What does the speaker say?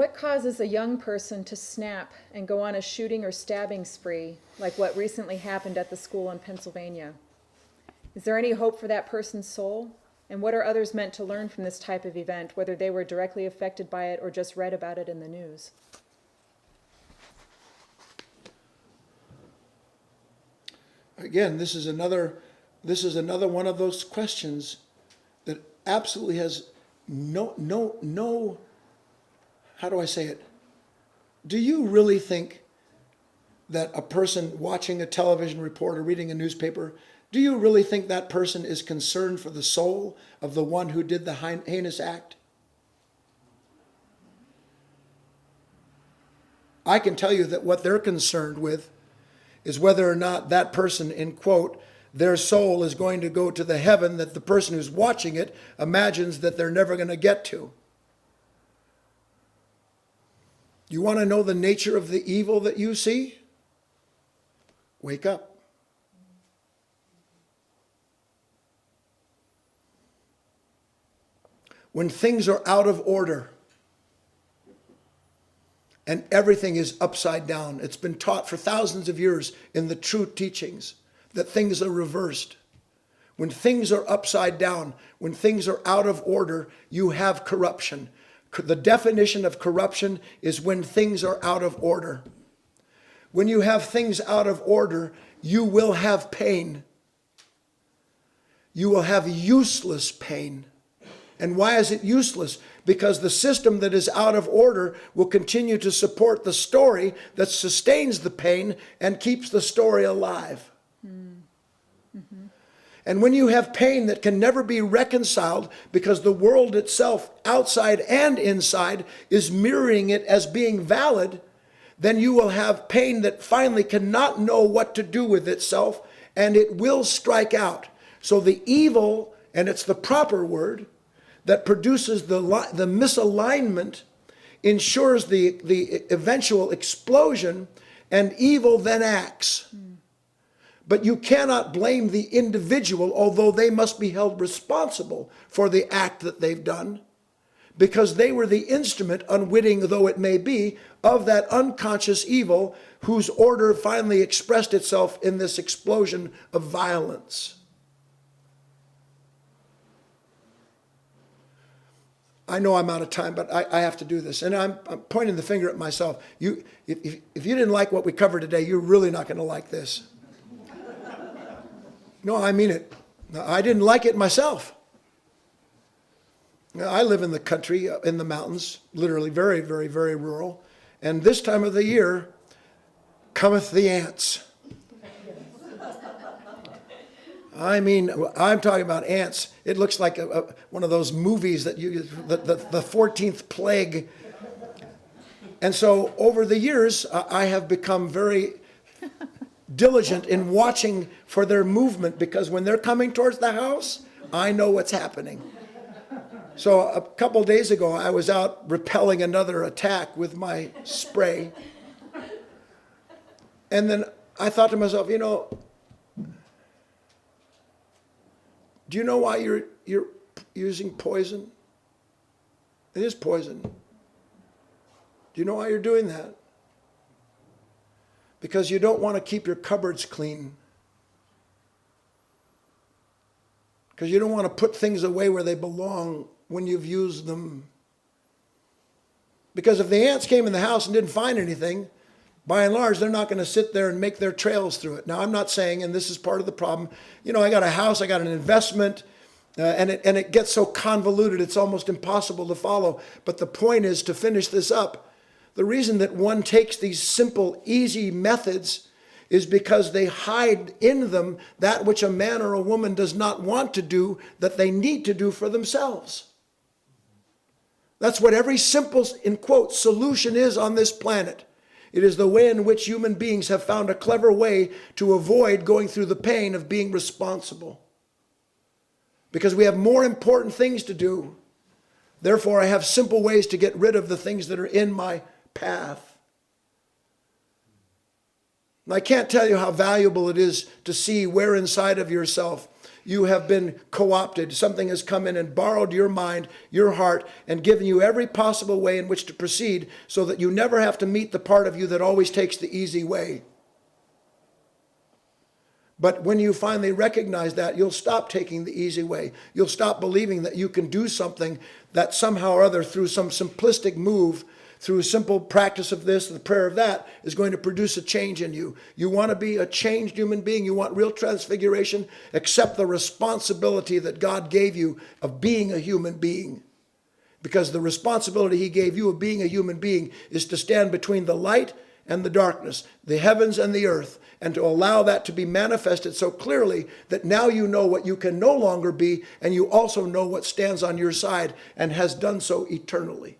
What causes a young person to snap and go on a shooting or stabbing spree, like what recently happened at the school in Pennsylvania? Is there any hope for that person's soul? And what are others meant to learn from this type of event, whether they were directly affected by it or just read about it in the news? Again, this is another one of those questions that absolutely has no, how do I say it? Do you really think that a person watching a television report or reading a newspaper, do you really think that person is concerned for the soul of the one who did the heinous act? I can tell you that what they're concerned with is whether or not that person, in quote, their soul is going to go to the heaven that the person who's watching it imagines that they're never going to get to. You want to know the nature of the evil that you see? Wake up. When things are out of order and everything is upside down, it's been taught for thousands of years in the true teachings that things are reversed. When things are upside down, when things are out of order, you have corruption. The definition of corruption is when things are out of order. When you have things out of order, you will have pain. You will have useless pain. And why is it useless? Because the system that is out of order will continue to support the story that sustains the pain and keeps the story alive. Mm-hmm. And when you have pain that can never be reconciled because the world itself, outside and inside, is mirroring it as being valid, then you will have pain that finally cannot know what to do with itself, and it will strike out. So the evil, and it's the proper word, that produces the misalignment, ensures the eventual explosion, and evil then acts. But you cannot blame the individual, although they must be held responsible for the act that they've done, because they were the instrument, unwitting though it may be, of that unconscious evil whose order finally expressed itself in this explosion of violence. I know I'm out of time, but I have to do this. And I'm pointing the finger at myself. If you didn't like what we covered today, you're really not going to like this. No, I mean it. I didn't like it myself. I live in the country, in the mountains, literally very, very, very rural. And this time of the year cometh the ants. I mean, I'm talking about ants. It looks like one of those movies that the 14th plague. And so over the years, I have become very diligent in watching for their movement, because when they're coming towards the house, I know what's happening. So a couple days ago, I was out repelling another attack with my spray. And then I thought to myself, do you know why you're using poison? It is poison. Do you know why you're doing that? Because you don't want to keep your cupboards clean. Because you don't want to put things away where they belong when you've used them. Because if the ants came in the house and didn't find anything, by and large, they're not going to sit there and make their trails through it. Now, I'm not saying, and this is part of the problem, I got a house, I got an investment, and it gets so convoluted, it's almost impossible to follow. But the point is, to finish this up, the reason that one takes these simple, easy methods is because they hide in them that which a man or a woman does not want to do, that they need to do for themselves. That's what every simple, in quotes, solution is on this planet. It is the way in which human beings have found a clever way to avoid going through the pain of being responsible. Because we have more important things to do. Therefore, I have simple ways to get rid of the things that are in my path. And I can't tell you how valuable it is to see where inside of yourself you have been co-opted. Something has come in and borrowed your mind, your heart, and given you every possible way in which to proceed so that you never have to meet the part of you that always takes the easy way. But when you finally recognize that, you'll stop taking the easy way. You'll stop believing that you can do something that somehow or other, through some simplistic move, through simple practice of this, the prayer of that, is going to produce a change in you. You want to be a changed human being. You want real transfiguration. Accept the responsibility that God gave you of being a human being. Because the responsibility he gave you of being a human being is to stand between the light and the darkness, the heavens and the earth, and to allow that to be manifested so clearly that now you know what you can no longer be, and you also know what stands on your side and has done so eternally.